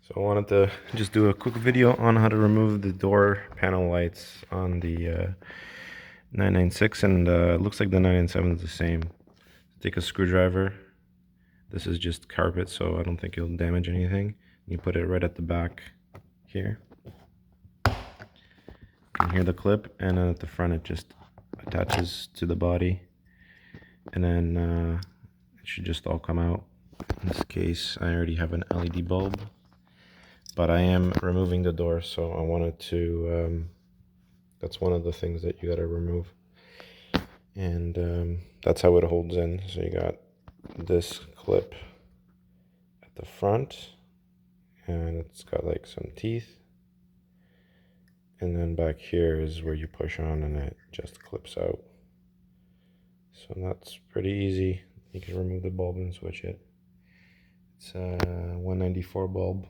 So I wanted to just do a quick video on how to remove the door panel lights on the 996, and it looks like the 997 is the same. Take a screwdriver. This is just carpet, so I don't think it'll damage anything. You put it right at the back here. You can hear the clip, and then at the front it just attaches to the body, and then it should just all come out. In this case, I already have an LED bulb, but I am removing the door, so I wanted to, that's one of the things that you gotta remove. And that's how it holds in. So you got this clip at the front, and it's got like some teeth. And then back here is where you push on and it just clips out. So that's pretty easy. You can remove the bulb and switch it. It's a 194 bulb.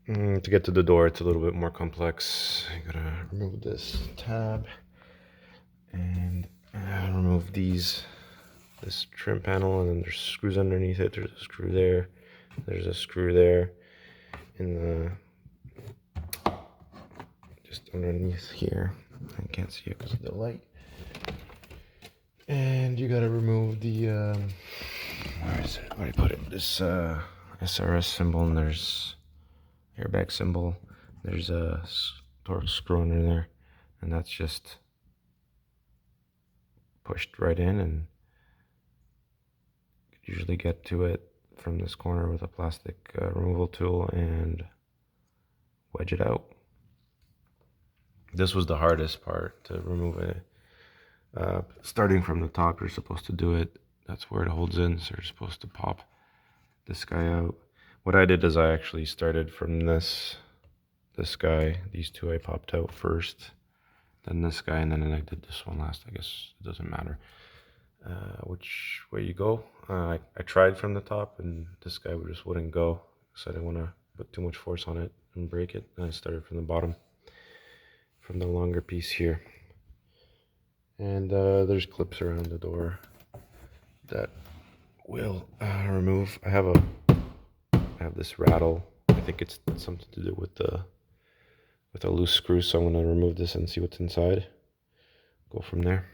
To get to the door, it's a little bit more complex. You gotta remove this tab and remove this trim panel, and then there's screws underneath it. There's a screw there. There's a screw there. In the just underneath here. I can't see it because of the light. And you gotta remove the where is it? Where did I put it? This SRS symbol, and there's airbag symbol. There's a torque screw under there, and that's just pushed right in, and you usually get to it from this corner with a plastic removal tool and wedge it out. This was the hardest part, to remove it. Starting from the top, you're supposed to do it. That's where it holds in, so you're supposed to pop this guy out. What I did is I actually started from this guy. These two I popped out first, then this guy, and then I did this one last. I guess it doesn't matter which way you go. I tried from the top, and this guy just wouldn't go, so I didn't want to put too much force on it and break it. And I started from the bottom, from the longer piece here. And there's clips around the door that will remove. I have this rattle. I think it's something to do with a loose screw, so I'm going to remove this and see what's inside. Go from there.